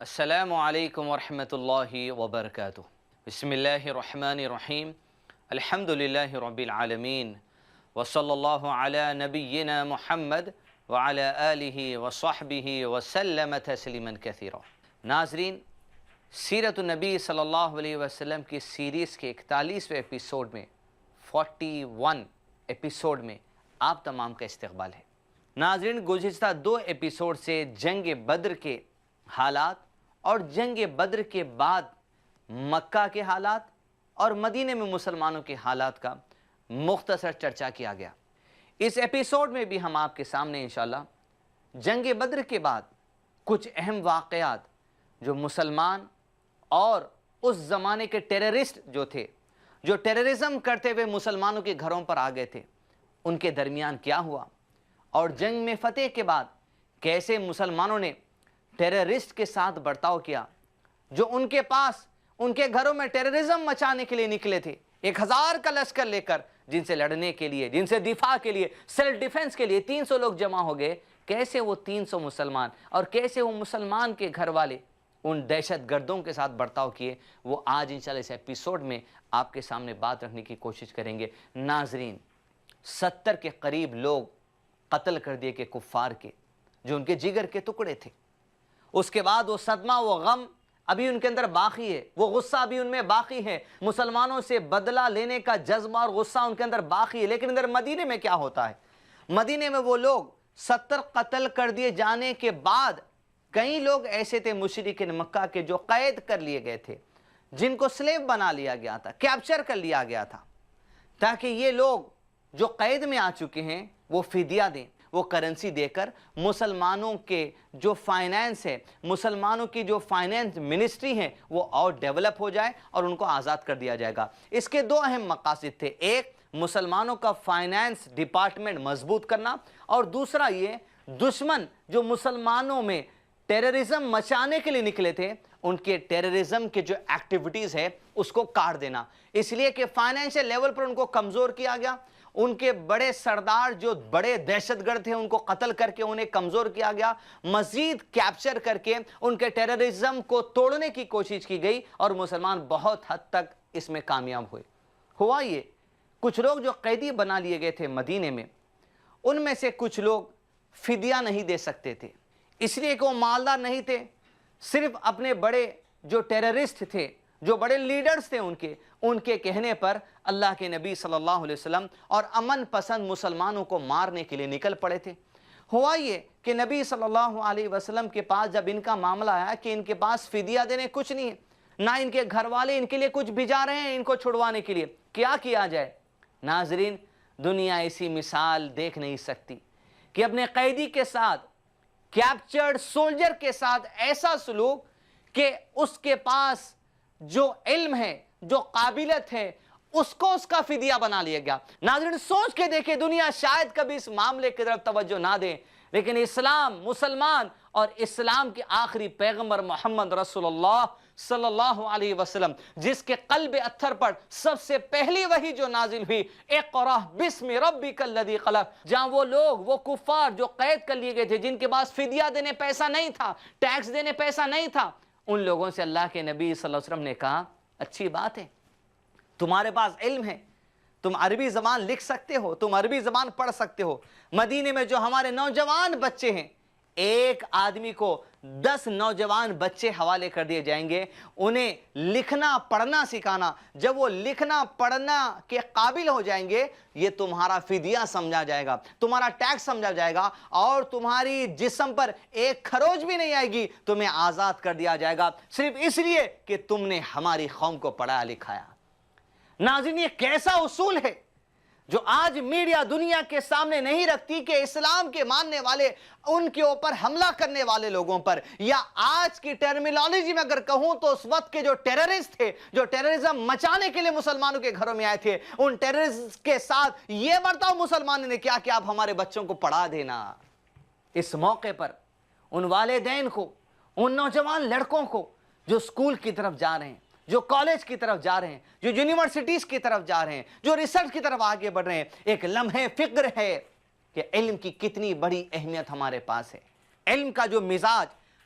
السلام علیکم ورحمۃ اللہ وبرکاتہ۔ بسم اللہ الرحمن الرحیم، الحمد للہ رب العالمین، وصلی اللہ علی نبینا محمد وعلی آلہ وصحبہ وسلم تسلیما کثیرا۔ ناظرین، سیرت النبی صلی اللہ علیہ وسلم کی سیریز کے 41ویں ایپیسوڈ میں 41 ایپیسوڈ میں آپ تمام کا استقبال ہے۔ ناظرین، گزشتہ 2 ایپیسوڈ سے جنگ بدر کے حالات اور جنگ بدر کے بعد مکہ کے حالات اور مدینے میں مسلمانوں کے حالات کا مختصر چرچا کیا گیا۔ اس ایپیسوڈ میں بھی ہم آپ کے سامنے انشاءاللہ جنگ بدر کے بعد کچھ اہم واقعات جو مسلمان اور اس زمانے کے ٹیررسٹ جو تھے، جو ٹیررزم کرتے ہوئے مسلمانوں کے گھروں پر آ گئے تھے، ان کے درمیان کیا ہوا، اور جنگ میں فتح کے بعد کیسے مسلمانوں نے ٹیررسٹ کے ساتھ برتاؤ کیا، جو ان کے پاس ان کے گھروں میں ٹیررزم مچانے کے لیے نکلے تھے 1000 کا لشکر لے کر، جن سے لڑنے کے لیے، جن سے دفاع کے لیے، سیلف ڈیفنس کے لیے 300 لوگ جمع ہو گئے۔ کیسے وہ 300 مسلمان اور کیسے وہ مسلمان کے گھر والے ان دہشت گردوں کے ساتھ برتاؤ کیے، وہ آج انشاءاللہ اس ایپیسوڈ میں آپ کے سامنے بات رکھنے کی کوشش کریں گے۔ ناظرین، 70 کے قریب لوگ قتل کر دیے کہ کفار کے، جو ان کے جگر کے ٹکڑے تھے۔ اس کے بعد وہ صدمہ، وہ غم ابھی ان کے اندر باقی ہے، وہ غصہ ابھی ان میں باقی ہے، مسلمانوں سے بدلہ لینے کا جذبہ اور غصہ ان کے اندر باقی ہے۔ لیکن اندر مدینے میں کیا ہوتا ہے؟ مدینے میں وہ لوگ 70 قتل کر دیے جانے کے بعد کئی لوگ ایسے تھے مشرکین مکہ کے جو قید کر لیے گئے تھے، جن کو سلیو بنا لیا گیا تھا، کیپچر کر لیا گیا تھا، تاکہ یہ لوگ جو قید میں آ چکے ہیں وہ فدیہ دیں، وہ کرنسی دے کر مسلمانوں کے جو فائنینس ہے، مسلمانوں کی جو فائنینس منسٹری ہے، وہ اور ڈیولپ ہو جائے اور ان کو آزاد کر دیا جائے گا۔ اس کے 2 اہم مقاصد تھے، ایک مسلمانوں کا فائنینس ڈپارٹمنٹ مضبوط کرنا، اور دوسرا یہ دشمن جو مسلمانوں میں ٹیررزم مچانے کے لیے نکلے تھے، ان کے ٹیررزم کے جو ایکٹیویٹیز ہے اس کو کاٹ دینا، اس لیے کہ فائنینشل لیول پر ان کو کمزور کیا گیا۔ ان کے بڑے سردار جو بڑے دہشت گرد تھے ان کو قتل کر کے انہیں کمزور کیا گیا، مزید کیپچر کر کے ان کے ٹیررزم کو توڑنے کی کوشش کی گئی، اور مسلمان بہت حد تک اس میں کامیاب ہوئے۔ ہوا یہ، کچھ لوگ جو قیدی بنا لیے گئے تھے مدینے میں، ان میں سے کچھ لوگ فدیہ نہیں دے سکتے تھے، اس لیے کہ وہ مالدار نہیں تھے، صرف اپنے بڑے جو ٹیررسٹ تھے، جو بڑے لیڈرز تھے ان کے کہنے پر اللہ کے نبی صلی اللہ علیہ وسلم اور امن پسند مسلمانوں کو مارنے کے لیے نکل پڑے تھے۔ ہوا یہ کہ نبی صلی اللہ علیہ وسلم کے پاس جب ان کا معاملہ آیا کہ ان کے پاس فدیہ دینے کچھ نہیں ہے، نہ ان کے گھر والے ان کے لیے کچھ بھیجا رہے ہیں ان کو چھڑوانے کے لیے، کیا کیا جائے؟ ناظرین، دنیا ایسی مثال دیکھ نہیں سکتی کہ اپنے قیدی کے ساتھ، کیپچرڈ سولجر کے ساتھ ایسا سلوک کہ اس کے پاس جو علم ہے، جو قابلیت ہے، اس کو اس کا فدیہ بنا لیا گیا۔ ناظرین، سوچ کے دیکھیں، دنیا شاید کبھی اس معاملے کی طرف توجہ نہ دے، لیکن اسلام، مسلمان اور اسلام کے آخری پیغمبر محمد رسول اللہ صلی اللہ علیہ وسلم، جس کے قلب اتھر پر سب سے پہلی وحی جو نازل ہوئی، اقرأ بسم ربک الذی خلق، جہاں وہ لوگ، وہ کفار جو قید کر لیے گئے تھے، جن کے پاس فدیہ دینے پیسہ نہیں تھا، ٹیکس دینے پیسہ نہیں تھا، ان لوگوں سے اللہ کے نبی صلی اللہ علیہ وسلم نے کہا، اچھی بات ہے، تمہارے پاس علم ہے، تم عربی زبان لکھ سکتے ہو، تم عربی زبان پڑھ سکتے ہو، مدینے میں جو ہمارے نوجوان بچے ہیں، ایک آدمی کو 10 نوجوان بچے حوالے کر دیے جائیں گے، انہیں لکھنا پڑھنا سکھانا، جب وہ لکھنا پڑھنا کے قابل ہو جائیں گے، یہ تمہارا فدیہ سمجھا جائے گا، تمہارا ٹیکس سمجھا جائے گا، اور تمہاری جسم پر ایک خروج بھی نہیں آئے گی، تمہیں آزاد کر دیا جائے گا، صرف اس لیے کہ تم نے ہماری قوم کو پڑھایا لکھایا۔ ناظرین، یہ کیسا اصول ہے جو آج میڈیا دنیا کے سامنے نہیں رکھتی کہ اسلام کے ماننے والے ان کے اوپر حملہ کرنے والے لوگوں پر، یا آج کی ٹرمینالوجی میں اگر کہوں تو اس وقت کے جو ٹیررسٹ تھے، جو ٹیررزم مچانے کے لیے مسلمانوں کے گھروں میں آئے تھے، ان ٹیررسٹ کے ساتھ یہ برتاؤ مسلمانوں نے کیا کہ آپ ہمارے بچوں کو پڑھا دینا۔ اس موقع پر ان والدین کو، ان نوجوان لڑکوں کو جو سکول کی طرف جا رہے ہیں، جو کالج کی طرف جا رہے ہیں، جو یونیورسٹیز کی طرف جا رہے ہیں، جو ریسرچ کی طرف آگے بڑھ رہے ہیں، ایک لمحے فکر ہے کہ علم کی کتنی بڑی اہمیت ہمارے پاس ہے۔ علم کا جو مزاج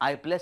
i+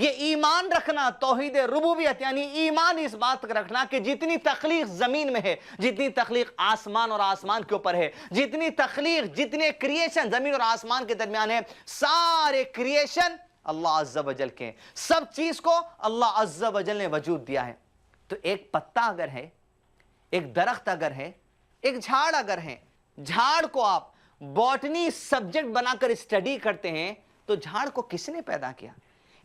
یہ ایمان رکھنا توحید ربوبیت یعنی ایمان اس بات کا رکھنا کہ جتنی تخلیق زمین میں ہے، جتنی تخلیق آسمان اور آسمان کے اوپر ہے، جتنی تخلیق، جتنے کریشن زمین اور آسمان کے درمیان ہے، سارے کریشن اللہ عز و جل کے، سب چیز کو اللہ عز و جل نے وجود دیا ہے۔ تو ایک پتا اگر ہے، ایک درخت اگر ہے، ایک جھاڑ اگر ہے، جھاڑ کو آپ باٹنی سبجیکٹ بنا کر اسٹڈی کرتے ہیں تو جھاڑ کو کس نے پیدا کیا؟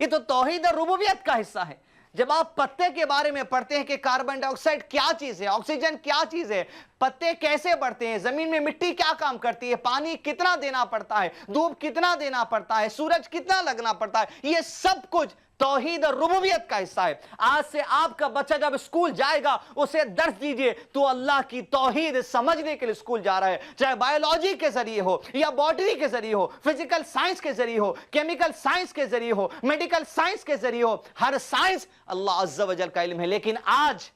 یہ تو توحید ربوبیت کا حصہ ہے۔ جب آپ پتے کے بارے میں پڑھتے ہیں کہ کاربن ڈائی آکسائڈ کیا چیز ہے، آکسیجن کیا چیز ہے، پتے کیسے بڑھتے ہیں، زمین میں مٹی کیا کام کرتی ہے، پانی کتنا دینا پڑتا ہے، دھوپ کتنا دینا پڑتا ہے، سورج کتنا لگنا پڑتا ہے، یہ سب کچھ توحید اور ربوبیت کا حصہ ہے۔ آج سے آپ کا بچہ جب اسکول جائے گا اسے درس دیجئے تو اللہ کی توحید سمجھنے کے لیے اسکول جا رہا ہے، چاہے بایولوجی کے ذریعے ہو یا باٹنی کے ذریعے ہو، فزیکل سائنس کے ذریعے ہو، کیمیکل سائنس کے ذریعے ہو، میڈیکل سائنس کے ذریعے ہو، ہر سائنس اللہ عز و جل کا علم ہے۔ لیکن آج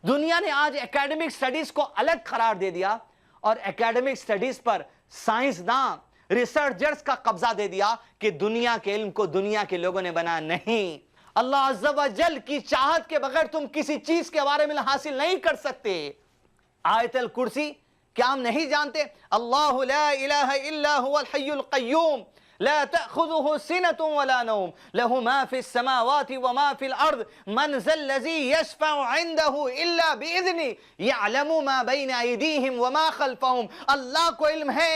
دنیا نے اکیڈمک سٹڈیز کو الگ قرار دے دیا اور اکیڈمک سٹڈیز پر سائنسدان ریسرچرز کا قبضہ دے دیا کہ دنیا کے علم کو دنیا کے لوگوں نے بنا نہیں۔ اللہ عز و جل کی چاہت کے بغیر تم کسی چیز کے بارے میں حاصل نہیں کر سکتے۔ آیت الکرسی کیا ہم نہیں جانتے؟ اللہ لا الہ الا هو الحی القیوم لا تأخذه سنة ولا نوم له ما في السماوات وما في الأرض من ذا الذي يشفع عنده إلا بإذنه يعلم ما بين أيديهم وما خلفهم۔ اللہ کو علم ہے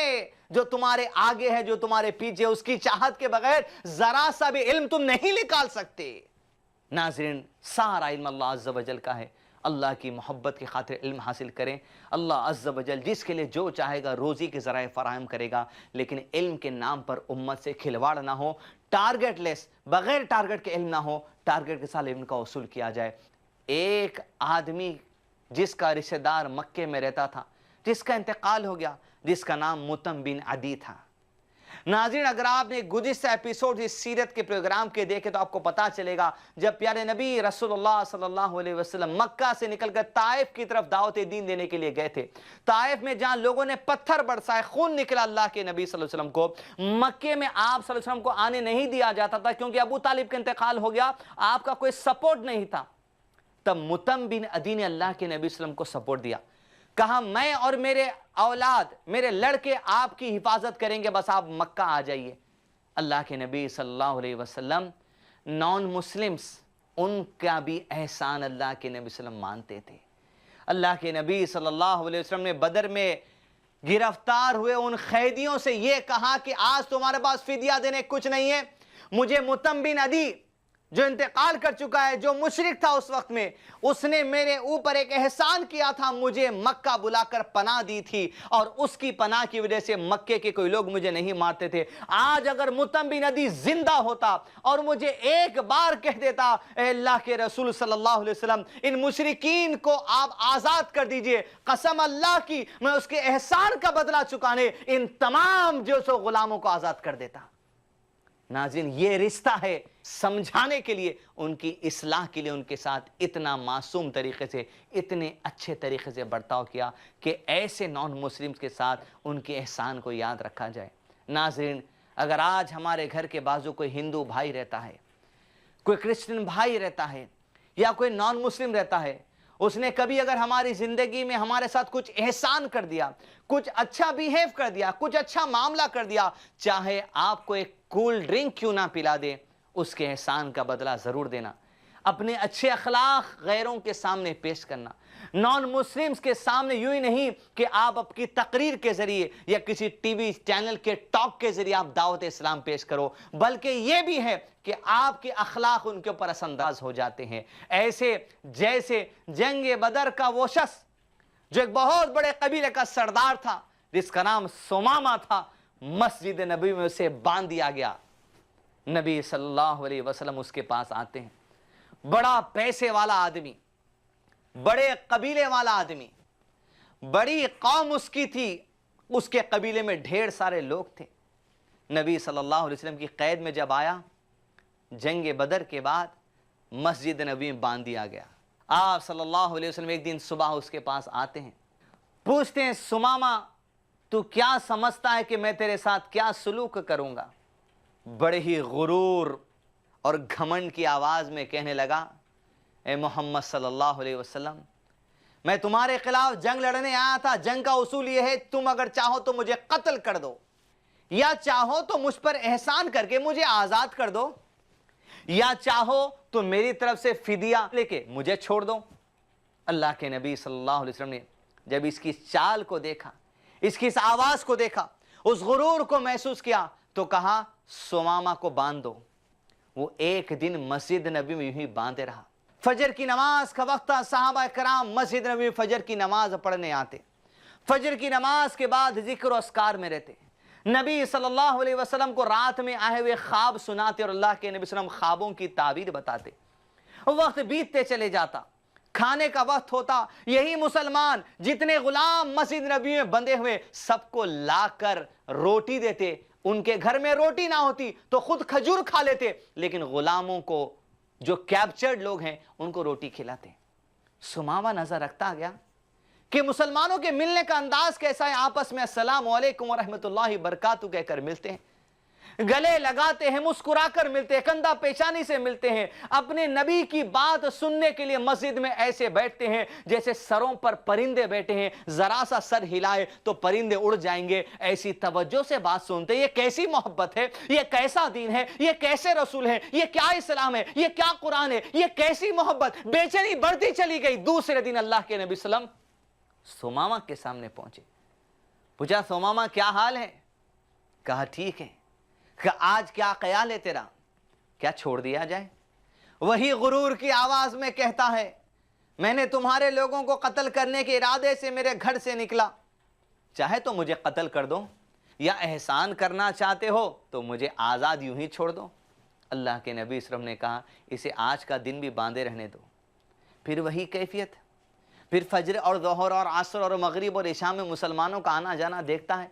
جو تمہارے آگے ہے، جو تمہارے پیچھے، اس کی چاہت کے بغیر ذرا سا بھی علم تم نہیں نکال سکتے۔ ناظرین، سارا علم اللہ عز و جل کا ہے۔ اللہ کی محبت کی خاطر علم حاصل کریں۔ اللہ عز و جل جس کے لیے جو چاہے گا روزی کے ذرائع فراہم کرے گا، لیکن علم کے نام پر امت سے کھلواڑ نہ ہو، ٹارگٹ لیس، بغیر ٹارگٹ کے علم نہ ہو، ٹارگٹ کے ساتھ علم کا وصول کیا جائے۔ ایک آدمی جس کا رشتہ دار مکے میں رہتا تھا، جس کا انتقال ہو گیا، جس کا نام متم بن عدی تھا۔ ناظرین، اگر آپ نے گزشتہ ایپیسوڈ اس سیرت کے پروگرام کے دیکھے تو آپ کو پتا چلے گا جب پیارے نبی رسول اللہ صلی اللہ علیہ وسلم مکہ سے نکل کر طائف کی طرف دعوت دین دینے کے لیے گئے تھے، طائف میں جہاں لوگوں نے پتھر برسائے، خون نکلا اللہ کے نبی صلی اللہ علیہ وسلم کو، مکے میں آپ صلی اللہ علیہ وسلم کو آنے نہیں دیا جاتا تھا کیونکہ ابو طالب کا انتقال ہو گیا، آپ کا کوئی سپورٹ نہیں تھا۔ تب متم بن عدی نے اللہ کے نبی صلی اللہ علیہ وسلم کو سپورٹ دیا، کہا میں اور میرے اولاد، میرے لڑکے آپ کی حفاظت کریں گے، بس آپ مکہ آ جائیے۔ اللہ کے نبی صلی اللہ علیہ وسلم نان مسلمز ان کا بھی احسان اللہ کے نبی صلی اللہ علیہ وسلم مانتے تھے۔ اللہ کے نبی صلی اللہ علیہ وسلم نے بدر میں گرفتار ہوئے ان قیدیوں سے یہ کہا کہ آج تمہارے پاس فدیہ دینے کچھ نہیں ہے، مجھے متم بن عدی جو انتقال کر چکا ہے، جو مشرک تھا اس وقت میں، اس نے میرے اوپر ایک احسان کیا تھا، مجھے مکہ بلا کر پناہ دی تھی اور اس کی پناہ کی وجہ سے مکے کے کوئی لوگ مجھے نہیں مارتے تھے۔ آج اگر متم بن عدی زندہ ہوتا اور مجھے ایک بار کہہ دیتا اے اللہ کے رسول صلی اللہ علیہ وسلم ان مشرکین کو آپ آزاد کر دیجئے، قسم اللہ کی میں اس کے احسان کا بدلہ چکانے ان تمام جو سو غلاموں کو آزاد کر دیتا۔ ناظرین، یہ رشتہ ہے سمجھانے کے لیے، ان کی اصلاح کے لیے ان کے ساتھ اتنا معصوم طریقے سے، اتنے اچھے طریقے سے برتاؤ کیا کہ ایسے نان مسلمز کے ساتھ ان کے احسان کو یاد رکھا جائے۔ ناظرین، اگر آج ہمارے گھر کے بازو کوئی ہندو بھائی رہتا ہے، کوئی کرسچن بھائی رہتا ہے یا کوئی نان مسلم رہتا ہے، اس نے کبھی اگر ہماری زندگی میں ہمارے ساتھ کچھ احسان کر دیا، کچھ اچھا بیہیو کر دیا، کچھ اچھا معاملہ کر دیا، چاہے آپ کو ایک کول ڈرنک کیوں نہ پلا دے، اس کے احسان کا بدلہ ضرور دینا۔ اپنے اچھے اخلاق غیروں کے سامنے پیش کرنا، نان مسلمز کے سامنے یوں ہی نہیں کہ آپ اپنی تقریر کے ذریعے یا کسی ٹی وی چینل کے ٹاک کے ذریعے آپ دعوت اسلام پیش کرو، بلکہ یہ بھی ہے کہ آپ کے اخلاق ان کے اوپر اثر انداز ہو جاتے ہیں۔ ایسے جیسے جنگ بدر کا وہ شخص جو ایک بہت بڑے قبیلے کا سردار تھا جس کا نام سمامہ تھا، مسجد نبی میں اسے باندھ دیا گیا۔ نبی صلی اللہ علیہ وسلم اس کے پاس آتے ہیں، بڑا پیسے والا آدمی، بڑے قبیلے والا آدمی، بڑی قوم اس کی تھی، اس کے قبیلے میں ڈھیر سارے لوگ تھے۔ نبی صلی اللہ علیہ وسلم کی قید میں جب آیا، جنگ بدر کے بعد مسجد نبی میں باندھ دیا گیا۔ آپ صلی اللہ علیہ وسلم ایک دن صبح اس کے پاس آتے ہیں، پوچھتے ہیں سمامہ تو کیا سمجھتا ہے کہ میں تیرے ساتھ کیا سلوک کروں گا؟ بڑے ہی غرور اور گھمنڈ کی آواز میں کہنے لگا اے محمد صلی اللہ علیہ وسلم میں تمہارے خلاف جنگ لڑنے آیا تھا، جنگ کا اصول یہ ہے تم اگر چاہو تو مجھے قتل کر دو، یا چاہو تو مجھ پر احسان کر کے مجھے آزاد کر دو، یا چاہو تو میری طرف سے فدیہ لے کے مجھے چھوڑ دو۔ اللہ کے نبی صلی اللہ علیہ وسلم نے جب اس کی چال کو دیکھا، اس کی اس آواز کو دیکھا، اس غرور کو محسوس کیا تو کہا ثمامہ کو باندھ دو۔ وہ ایک دن مسجد نبی میں یوں ہی باندھے رہا۔ فجر کی نماز کا وقت تھا، صحابہ کرام مسجد نبی میں فجر کی نماز پڑھنے آتے، فجر کی نماز کے بعد ذکر و اذکار میں رہتے۔ نبی صلی اللہ علیہ وسلم کو رات میں آئے ہوئے خواب سناتے اور اللہ کے نبی صلی اللہ علیہ وسلم خوابوں کی تعبیر بتاتے۔ وقت بیتتے چلے جاتا، کھانے کا وقت ہوتا، یہی مسلمان جتنے غلام مسجد نبی میں بندھے ہوئے سب کو لا کر روٹی دیتے۔ ان کے گھر میں روٹی نہ ہوتی تو خود کھجور کھا لیتے، لیکن غلاموں کو جو کیپچرڈ لوگ ہیں ان کو روٹی کھلاتے۔ ثمامہ نظر رکھتا گیا کہ مسلمانوں کے ملنے کا انداز کیسا ہے، آپس میں السلام علیکم ورحمۃ اللہ وبرکاتہ کہہ کر ملتے ہیں، گلے لگاتے ہیں، مسکرا کر ملتے ہیں، کندھا پیشانی سے ملتے ہیں، اپنے نبی کی بات سننے کے لیے مسجد میں ایسے بیٹھتے ہیں جیسے سروں پر پرندے بیٹھے ہیں، ذرا سا سر ہلائے تو پرندے اڑ جائیں گے، ایسی توجہ سے بات سنتے ہیں۔ یہ کیسی محبت ہے، یہ کیسا دین ہے، یہ کیسے رسول ہیں، یہ کیا اسلام ہے، یہ کیا قرآن ہے، یہ کیسی محبت۔ بے چینی بڑھتی چلی گئی۔ دوسرے دن اللہ کے نبی صلی اللہ علیہ وسلم ثمامہ کے سامنے پہنچے، پوچھا ثمامہ کیا حال ہے؟ کہا ٹھیک ہے۔ کہ آج کیا خیال ہے تیرا، کیا چھوڑ دیا جائے؟ وہی غرور کی آواز میں کہتا ہے میں نے تمہارے لوگوں کو قتل کرنے کے ارادے سے میرے گھر سے نکلا، چاہے تو مجھے قتل کر دو، یا احسان کرنا چاہتے ہو تو مجھے آزاد یوں ہی چھوڑ دو۔ اللہ کے نبی صلی اللہ علیہ وسلم نے کہا اسے آج کا دن بھی باندھے رہنے دو۔ پھر وہی کیفیت، پھر فجر اور ظہر اور عصر اور مغرب اور عشاء میں مسلمانوں کا آنا جانا دیکھتا ہے،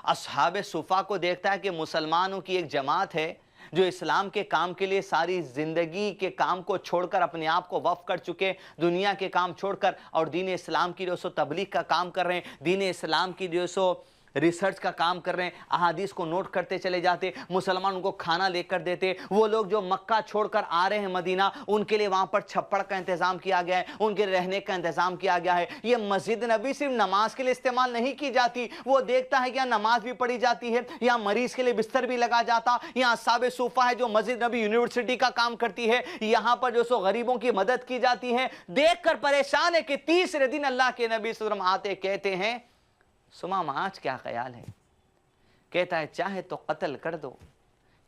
اصحاب صفا کو دیکھتا ہے کہ مسلمانوں کی ایک جماعت ہے جو اسلام کے کام کے لیے ساری زندگی کے کام کو چھوڑ کر اپنے آپ کو وقف کر چکے، دنیا کے کام چھوڑ کر اور دین اسلام کی جو سو تبلیغ کا کام کر رہے ہیں، دین اسلام کی جو سو ریسرچ کا کام کر رہے ہیں، احادیث کو نوٹ کرتے چلے جاتے، مسلمان ان کو کھانا لے کر دیتے۔ وہ لوگ جو مکہ چھوڑ کر آ رہے ہیں مدینہ، ان کے لیے وہاں پر چھپڑ کا انتظام کیا گیا ہے، ان کے رہنے کا انتظام کیا گیا ہے۔ یہ مسجد نبی صرف نماز کے لیے استعمال نہیں کی جاتی، وہ دیکھتا ہے کہ یہاں نماز بھی پڑھی جاتی ہے، یہاں مریض کے لیے بستر بھی لگا جاتا، یہاں اصحاب صفا ہے جو مسجد نبی یونیورسٹی کا کام کرتی ہے، یہاں پر جو سو غریبوں کی مدد کی جاتی ہے۔ دیکھ کر پریشان ہے کہ تیسرے دن اللہ کے نبی صلی اللہ علیہ وسلم آتے کہتے ہیں ثمامہ آج کیا خیال ہے؟ کہتا ہے چاہے تو قتل کر دو،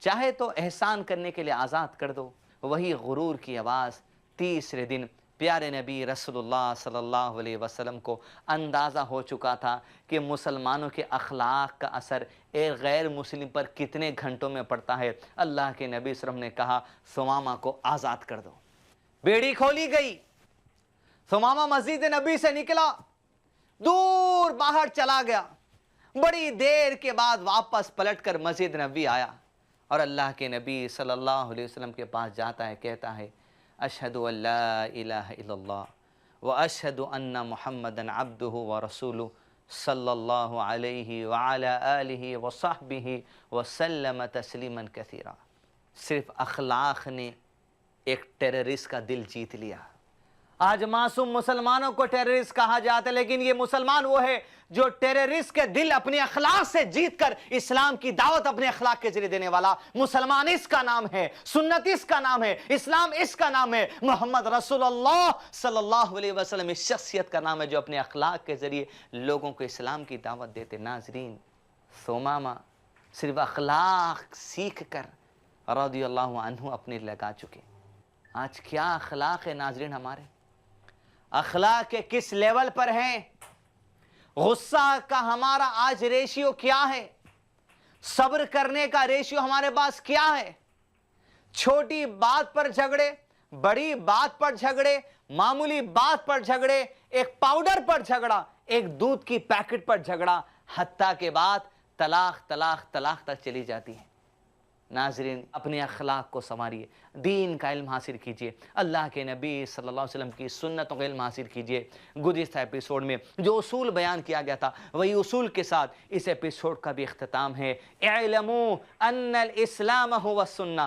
چاہے تو احسان کرنے کے لیے آزاد کر دو۔ وہی غرور کی آواز۔ تیسرے دن پیارے نبی رسول اللہ صلی اللہ علیہ وسلم کو اندازہ ہو چکا تھا کہ مسلمانوں کے اخلاق کا اثر ایک غیر مسلم پر کتنے گھنٹوں میں پڑتا ہے۔ اللہ کے نبی صلی اللہ علیہ وسلم نے کہا ثمامہ کو آزاد کر دو۔ بیڑی کھولی گئی، ثمامہ مسجد نبی سے نکلا، دور باہر چلا گیا، بڑی دیر کے بعد واپس پلٹ کر مسجد نبی آیا اور اللہ کے نبی صلی اللہ علیہ وسلم کے پاس جاتا ہے، کہتا ہے اشہد ان لا الہ الا اللہ واشہد ان محمدًا عبدہ ورسولہ صلی اللہ علیہ وعلی آلہ وصحبہ وسلم تسلیما کثیرا۔ صرف اخلاق نے ایک ٹیررسٹ کا دل جیت لیا۔ آج معصوم مسلمانوں کو ٹیررسٹ کہا جاتا ہے، لیکن یہ مسلمان وہ ہے جو ٹیررسٹ کے دل اپنے اخلاق سے جیت کر اسلام کی دعوت اپنے اخلاق کے ذریعے دینے والا مسلمان اس کا نام ہے، سنت اس کا نام ہے، اسلام اس کا نام ہے، محمد رسول اللہ صلی اللہ علیہ وسلم اس شخصیت کا نام ہے جو اپنے اخلاق کے ذریعے لوگوں کو اسلام کی دعوت دیتے۔ ناظرین، ثمامہ صرف اخلاق سیکھ کر رضی اللہ عنہ اپنے لگا چکے۔ آج کیا اخلاق ہے ناظرین ہمارے؟ اخلاق کے کس لیول پر ہیں؟ غصہ کا ہمارا آج ریشیو کیا ہے؟ صبر کرنے کا ریشیو ہمارے پاس کیا ہے؟ چھوٹی بات پر جھگڑے، بڑی بات پر جھگڑے، معمولی بات پر جھگڑے، ایک پاؤڈر پر جھگڑا، ایک دودھ کی پیکٹ پر جھگڑا، حتیٰ کہ بات طلاق طلاق طلاق تک چلی جاتی ہے۔ ناظرین، اپنے اخلاق کو سنواریے، دین کا علم حاصل کیجئے، اللہ کے نبی صلی اللہ علیہ وسلم کی سنتوں کا علم حاصل کیجئے۔ گزشتہ ایپیسوڈ میں جو اصول بیان کیا گیا تھا وہی اصول کے ساتھ اس ایپیسوڈ کا بھی اختتام ہے۔ اعلموا ان الاسلام هو السنہ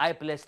i+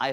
i+